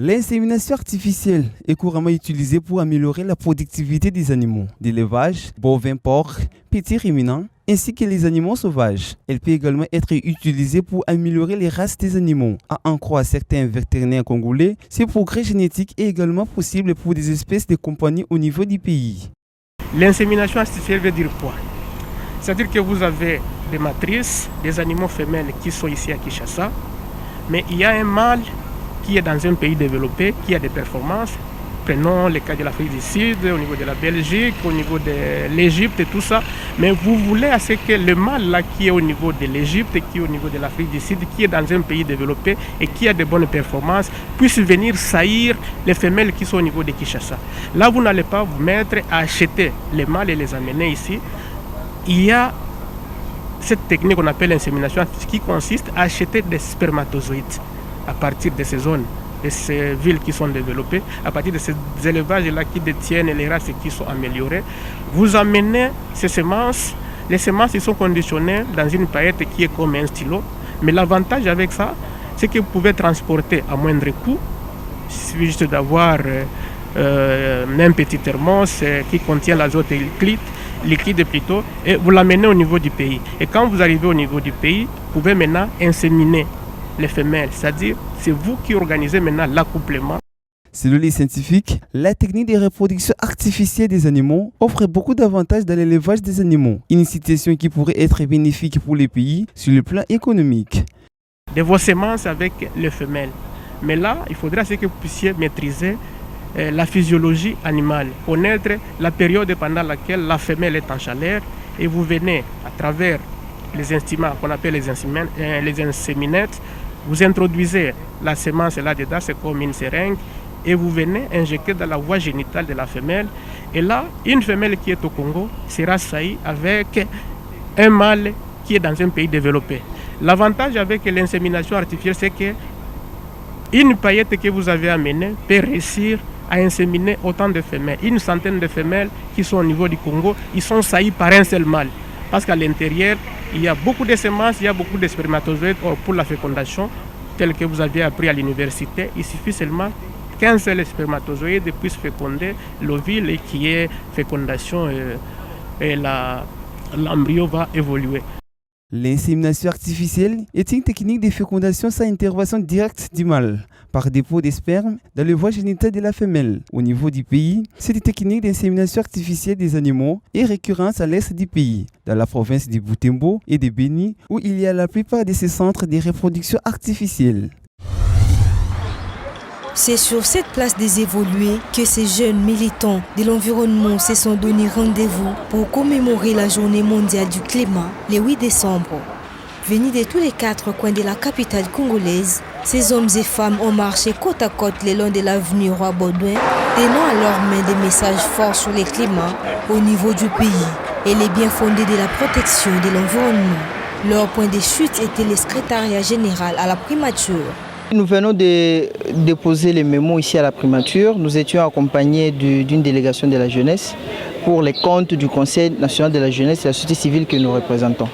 L'insémination artificielle est couramment utilisée pour améliorer la productivité des animaux d'élevage, bovins, porcs, petits ruminants, ainsi que les animaux sauvages. Elle peut également être utilisée pour améliorer les races des animaux. À en croire certains vétérinaires congolais, ce progrès génétique est également possible pour des espèces de compagnie au niveau du pays. L'insémination artificielle veut dire quoi? C'est-à-dire que vous avez des matrices, des animaux femelles qui sont ici à Kinshasa, mais il y a un mâle qui est dans un pays développé, qui a des performances. Prenons le cas de l'Afrique du Sud, au niveau de la Belgique, au niveau de l'Égypte et tout ça. Mais vous voulez à ce que le mâle là, qui est au niveau de l'Égypte, qui est au niveau de l'Afrique du Sud, qui est dans un pays développé et qui a de bonnes performances, puisse venir saillir les femelles qui sont au niveau de Kinshasa. Là, vous n'allez pas vous mettre à acheter les mâles et les amener ici. Il y a cette technique qu'on appelle l'insémination qui consiste à acheter des spermatozoïdes à partir de ces zones, de ces villes qui sont développées, à partir de ces élevages-là qui détiennent les races qui sont améliorées. Vous amenez ces semences, les semences ils sont conditionnées dans une paillette qui est comme un stylo, mais l'avantage avec ça, c'est que vous pouvez transporter à moindre coût. Il suffit juste d'avoir un petit thermos qui contient l'azote liquide plutôt, et vous l'amenez au niveau du pays. Et quand vous arrivez au niveau du pays, vous pouvez maintenant inséminer les femelles, c'est-à-dire c'est vous qui organisez maintenant l'accouplement. Selon les scientifiques, la technique de reproduction artificielle des animaux offre beaucoup d'avantages dans l'élevage des animaux, une situation qui pourrait être bénéfique pour les pays sur le plan économique. De vos semences avec les femelles. Mais là, il faudra que vous puissiez maîtriser la physiologie animale, connaître la période pendant laquelle la femelle est en chaleur, et vous venez à travers les instruments qu'on appelle les inséminettes, vous introduisez la semence là-dedans, c'est comme une seringue, et vous venez injecter dans la voie génitale de la femelle. Et là, une femelle qui est au Congo sera saillie avec un mâle qui est dans un pays développé. L'avantage avec l'insémination artificielle, c'est que une paillette que vous avez amenée peut réussir à inséminer autant de femelles. Une centaine de femelles qui sont au niveau du Congo, ils sont saillis par un seul mâle. Parce qu'à l'intérieur, il y a beaucoup de semences, il y a beaucoup de spermatozoïdes. Or, pour la fécondation, tel que vous avez appris à l'université, il suffit seulement qu'un seul spermatozoïde puisse féconder l'ovule et qui est fécondation et l'embryo va évoluer. L'insémination artificielle est une technique de fécondation sans intervention directe du mâle, par dépôt de sperme dans le voie génitale de la femelle. Au niveau du pays, cette technique d'insémination artificielle des animaux est récurrente à l'est du pays, dans la province du Butembo et de Beni, où il y a la plupart de ces centres de reproduction artificielle. C'est sur cette place des évolués que ces jeunes militants de l'environnement se sont donné rendez-vous pour commémorer la journée mondiale du climat le 8 décembre. Venus de tous les 4 coins de la capitale congolaise, ces hommes et femmes ont marché côte à côte le long de l'avenue Roi-Baudouin, tenant à leurs mains des messages forts sur le climat au niveau du pays et les bien fondés de la protection de l'environnement. Leur point de chute était le secrétariat général à la primature. Nous venons de déposer les mémos ici à la primature. Nous étions accompagnés d'une délégation de la jeunesse pour les comptes du Conseil national de la jeunesse et la société civile que nous représentons.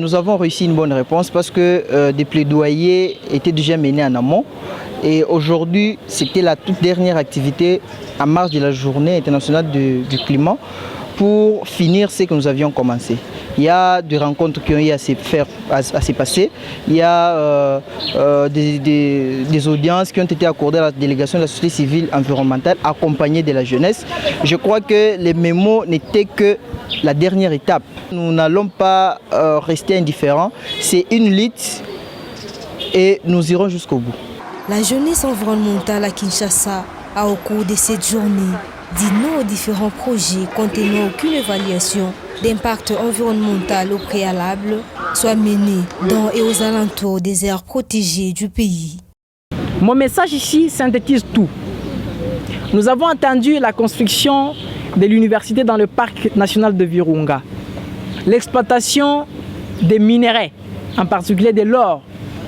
Nous avons réussi une bonne réponse parce que des plaidoyers étaient déjà menés en amont. Et aujourd'hui, c'était la toute dernière activité en marge de la journée internationale du climat pour finir ce que nous avions commencé. Il y a des rencontres qui ont eu à se passer. Il y a des audiences qui ont été accordées à la délégation de la société civile environnementale accompagnée de la jeunesse. Je crois que les mémos n'étaient que la dernière étape. Nous n'allons pas rester indifférents. C'est une lutte et nous irons jusqu'au bout. La jeunesse environnementale à Kinshasa a au cours de cette journée dit non aux différents projets contenant aucune évaluation d'impact environnemental au préalable soit menés dans et aux alentours des aires protégées du pays. Mon message ici synthétise tout. Nous avons entendu la construction de l'université dans le parc national de Virunga, l'exploitation des minerais, en particulier de l'or,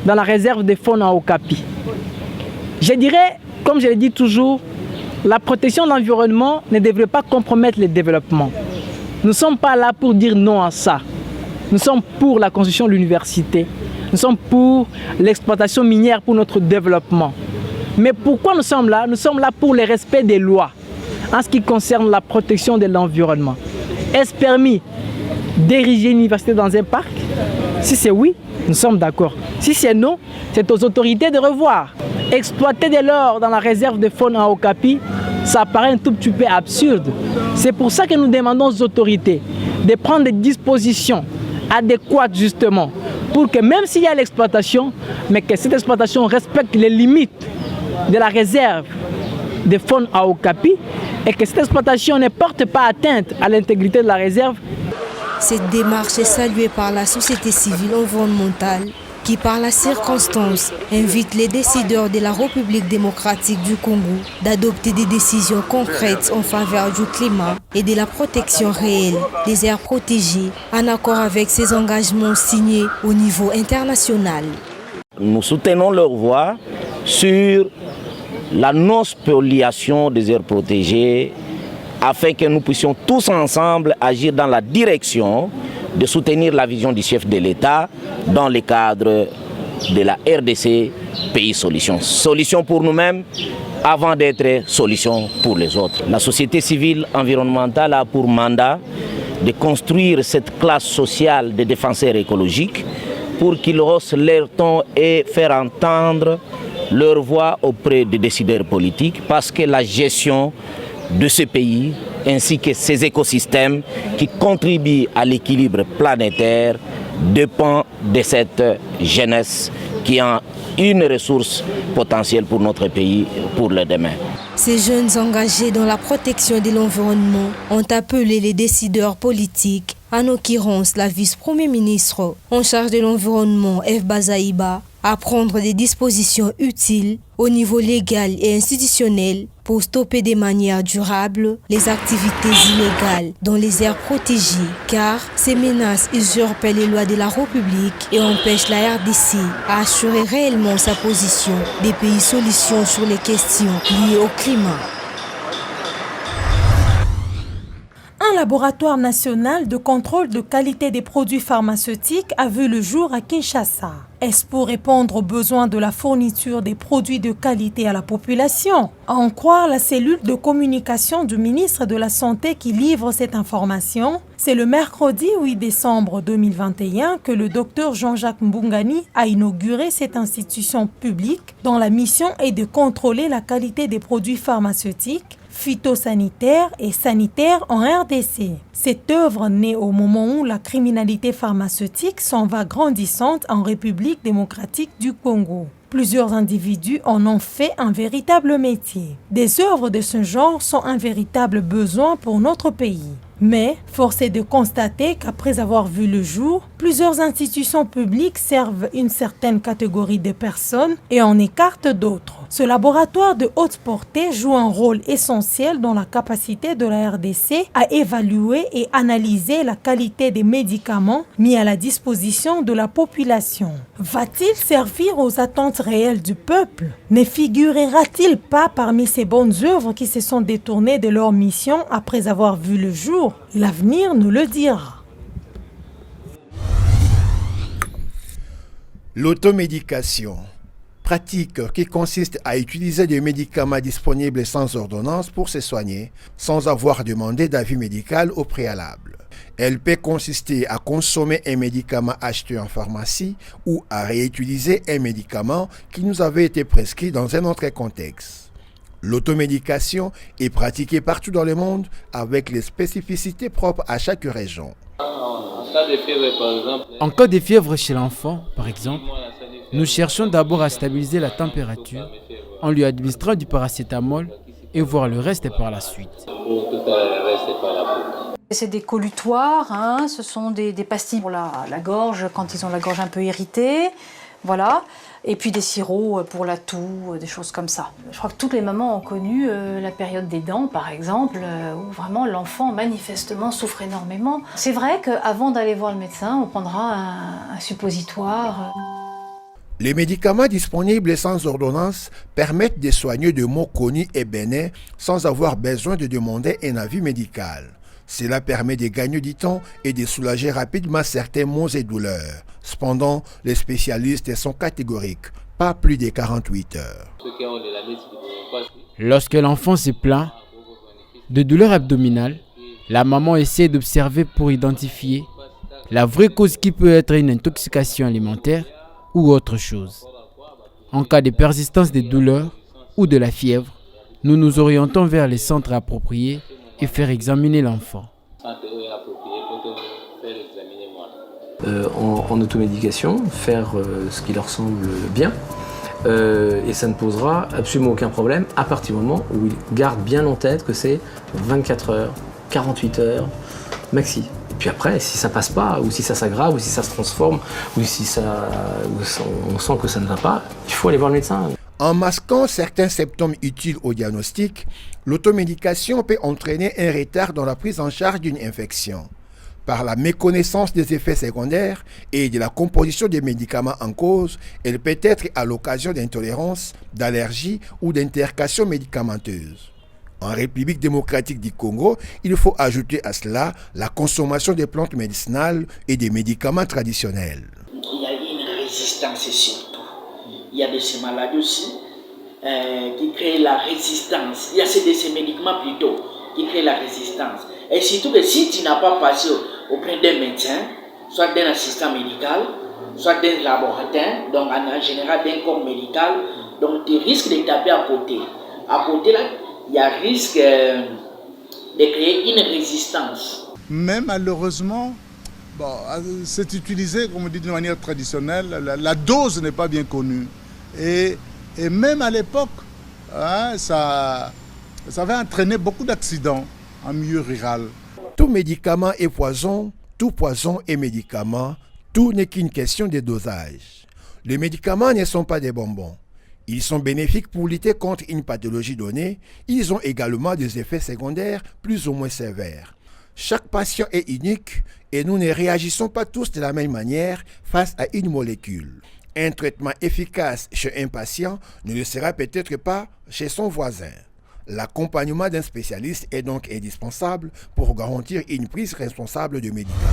dans la réserve de faune à Okapi. Je dirais, comme je le dis toujours, la protection de l'environnement ne devrait pas compromettre le développement. Nous ne sommes pas là pour dire non à ça. Nous sommes pour la construction de l'université. Nous sommes pour l'exploitation minière pour notre développement. Mais pourquoi nous sommes là? Nous sommes là pour le respect des lois en ce qui concerne la protection de l'environnement. Est-ce permis d'ériger une université dans un parc? Si c'est oui, nous sommes d'accord. Si c'est non, c'est aux autorités de revoir. Exploiter de l'or dans la réserve de faune à Okapi, ça paraît un tout petit peu absurde. C'est pour ça que nous demandons aux autorités de prendre des dispositions adéquates justement, pour que même s'il y a l'exploitation, mais que cette exploitation respecte les limites de la réserve de faune à Okapi et que cette exploitation ne porte pas atteinte à l'intégrité de la réserve. Cette démarche est saluée par la société civile environnementale qui, par la circonstance, invite les décideurs de la République démocratique du Congo d'adopter des décisions concrètes en faveur du climat et de la protection réelle des aires protégées, en accord avec ces engagements signés au niveau international. Nous soutenons leur voix sur la non-spoliation des aires protégées afin que nous puissions tous ensemble agir dans la direction de soutenir la vision du chef de l'État dans le cadre de la RDC Pays Solution. Solution pour nous-mêmes avant d'être solution pour les autres. La société civile environnementale a pour mandat de construire cette classe sociale de défenseurs écologiques pour qu'ils haussent leur ton et faire entendre leur voix auprès des décideurs politiques, parce que la gestion de ce pays ainsi que ses écosystèmes qui contribuent à l'équilibre planétaire dépend de cette jeunesse qui a une ressource potentielle pour notre pays, pour le demain. Ces jeunes engagés dans la protection de l'environnement ont appelé les décideurs politiques, en l'occurrence la vice-premier ministre en charge de l'environnement, F. Bazaïba, à prendre des dispositions utiles au niveau légal et institutionnel pour stopper de manière durable les activités illégales dans les aires protégées, car ces menaces usurpent les lois de la République et empêchent la RDC à assurer réellement sa position des pays solutions sur les questions liées au climat. Un laboratoire national de contrôle de qualité des produits pharmaceutiques a vu le jour à Kinshasa. Est-ce pour répondre aux besoins de la fourniture des produits de qualité à la population? À en croire la cellule de communication du ministre de la Santé qui livre cette information, c'est le mercredi 8 décembre 2021 que le docteur Jean-Jacques Mbungani a inauguré cette institution publique dont la mission est de contrôler la qualité des produits pharmaceutiques, phytosanitaires et sanitaires en RDC. Cette œuvre naît au moment où la criminalité pharmaceutique s'en va grandissante en République démocratique du Congo. Plusieurs individus en ont fait un véritable métier. Des œuvres de ce genre sont un véritable besoin pour notre pays. Mais force est de constater qu'après avoir vu le jour, plusieurs institutions publiques servent une certaine catégorie de personnes et en écartent d'autres. Ce laboratoire de haute portée joue un rôle essentiel dans la capacité de la RDC à évaluer et analyser la qualité des médicaments mis à la disposition de la population. Va-t-il servir aux attentes réelles du peuple? Ne figurera-t-il pas parmi ces bonnes œuvres qui se sont détournées de leur mission après avoir vu le jour? L'avenir nous le dira. L'automédication, pratique qui consiste à utiliser des médicaments disponibles sans ordonnance pour se soigner, sans avoir demandé d'avis médical au préalable. Elle peut consister à consommer un médicament acheté en pharmacie ou à réutiliser un médicament qui nous avait été prescrit dans un autre contexte. L'automédication est pratiquée partout dans le monde avec les spécificités propres à chaque région. En cas de fièvre chez l'enfant, par exemple, nous cherchons d'abord à stabiliser la température en lui administrant du paracétamol et voir le reste par la suite. C'est des colutoires, ce sont des pastilles pour la gorge quand ils ont la gorge un peu irritée. Voilà. Et puis des sirops pour la toux, des choses comme ça. Je crois que toutes les mamans ont connu la période des dents, par exemple, où vraiment l'enfant manifestement souffre énormément. C'est vrai qu'avant d'aller voir le médecin, on prendra un suppositoire. Les médicaments disponibles sans ordonnance permettent de soigner de maux connus et bénins sans avoir besoin de demander un avis médical. Cela permet de gagner du temps et de soulager rapidement certains maux et douleurs. Cependant, les spécialistes sont catégoriques. pas plus de 48 heures. Lorsque l'enfant se plaint de douleurs abdominales, la maman essaie d'observer pour identifier la vraie cause qui peut être une intoxication alimentaire ou autre chose. En cas de persistance des douleurs ou de la fièvre, nous nous orientons vers les centres appropriés et faire examiner l'enfant. En automédication, faire ce qui leur semble bien. Et ça ne posera absolument aucun problème à partir du moment où ils gardent bien en tête que c'est 24 heures, 48 heures maxi. Et puis après, si ça passe pas, ou si ça s'aggrave, ou si ça se transforme, ou si on sent que ça ne va pas, il faut aller voir le médecin. En masquant certains symptômes utiles au diagnostic, l'automédication peut entraîner un retard dans la prise en charge d'une infection. Par la méconnaissance des effets secondaires et de la composition des médicaments en cause, elle peut être à l'occasion d'intolérances, d'allergies ou d'interactions médicamenteuses. En République démocratique du Congo, il faut ajouter à cela la consommation des plantes médicinales et des médicaments traditionnels. Il y a une résistance surtout. Il y a de ces maladies aussi qui créent la résistance. Il y a de ces médicaments plutôt qui créent la résistance. Et surtout que si tu n'as pas passé auprès d'un médecin, soit d'un assistant médical, soit d'un laboratoire, donc en général d'un corps médical, donc tu risques de taper à côté. À côté là, il y a risque de créer une résistance. Mais malheureusement, c'est utilisé, comme on dit, de manière traditionnelle. La dose n'est pas bien connue. Et même à l'époque, ça avait entraîné beaucoup d'accidents en milieu rural. Tout médicament est poison, tout poison est médicament, tout n'est qu'une question de dosage. Les médicaments ne sont pas des bonbons. Ils sont bénéfiques pour lutter contre une pathologie donnée. Ils ont également des effets secondaires plus ou moins sévères. Chaque patient est unique et nous ne réagissons pas tous de la même manière face à une molécule. Un traitement efficace chez un patient ne le sera peut-être pas chez son voisin. L'accompagnement d'un spécialiste est donc indispensable pour garantir une prise responsable de médicaments.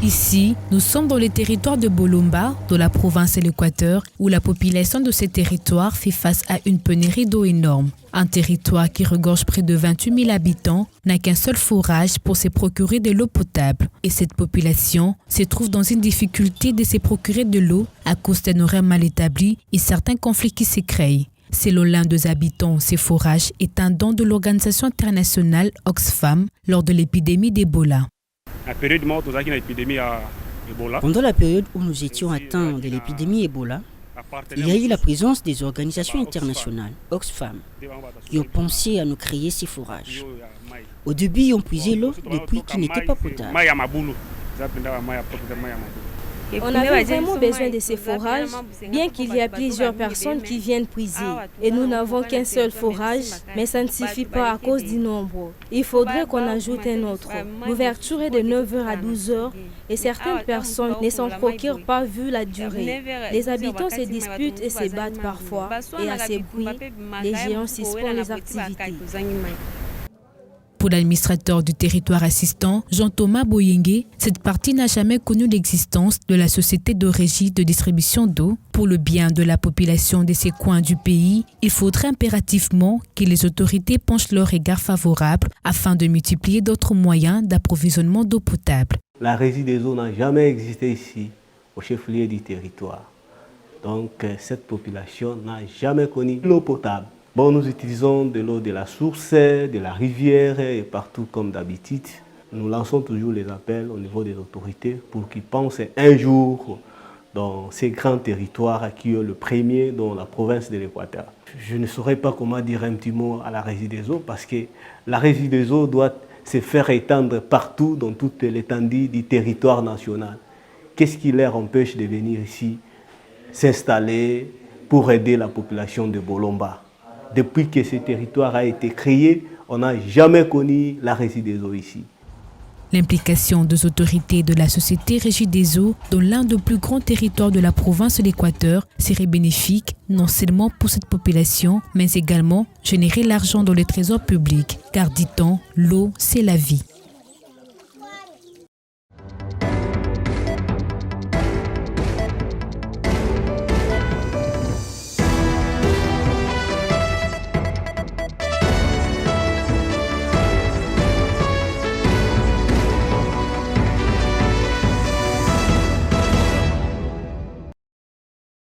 Ici, nous sommes dans le territoire de Bolomba, dans la province de l'Équateur, où la population de ce territoire fait face à une pénurie d'eau énorme. Un territoire qui regorge près de 28 000 habitants n'a qu'un seul forage pour se procurer de l'eau potable. Et cette population se trouve dans une difficulté de se procurer de l'eau à cause d'un horaire mal établi et certains conflits qui se créent. Selon l'un des habitants, ces forages est un don de l'organisation internationale Oxfam lors de l'épidémie d'Ebola. Pendant la période où nous étions atteints de l'épidémie Ebola, il y a eu la présence des organisations internationales, Oxfam, qui ont pensé à nous créer ces forages. Au début, ils ont puisé l'eau depuis qui n'était pas potable. On avait vraiment besoin de ces forages, bien qu'il y a plusieurs personnes qui viennent puiser. Et nous n'avons qu'un seul forage, mais ça ne suffit pas à cause du nombre. Il faudrait qu'on ajoute un autre. L'ouverture est de 9h à 12h et certaines personnes ne s'en procurent pas vu la durée. Les habitants se disputent et se battent parfois. Et à ces bruits, les géants suspendent les activités. Pour l'administrateur du territoire assistant, Jean-Thomas Boyengue, cette partie n'a jamais connu l'existence de la société de régie de distribution d'eau. Pour le bien de la population de ces coins du pays, il faudrait impérativement que les autorités penchent leur regard favorable afin de multiplier d'autres moyens d'approvisionnement d'eau potable. La régie des eaux n'a jamais existé ici, au chef-lieu du territoire. Donc cette population n'a jamais connu l'eau potable. Bon, nous utilisons de l'eau de la source, de la rivière et partout comme d'habitude. Nous lançons toujours les appels au niveau des autorités pour qu'ils pensent un jour dans ces grands territoires qui est le premier dans la province de l'Équateur. Je ne saurais pas comment dire un petit mot à la régie des eaux parce que la régie des eaux doit se faire étendre partout dans toute l'étendue du territoire national. Qu'est-ce qui leur empêche de venir ici s'installer pour aider la population de Bolomba? Depuis que ce territoire a été créé, on n'a jamais connu la régie des eaux ici. L'implication des autorités de la société Régie des eaux dans l'un des plus grands territoires de la province de l'Équateur serait bénéfique non seulement pour cette population, mais également générer l'argent dans les trésors publics. Car dit-on, l'eau, c'est la vie.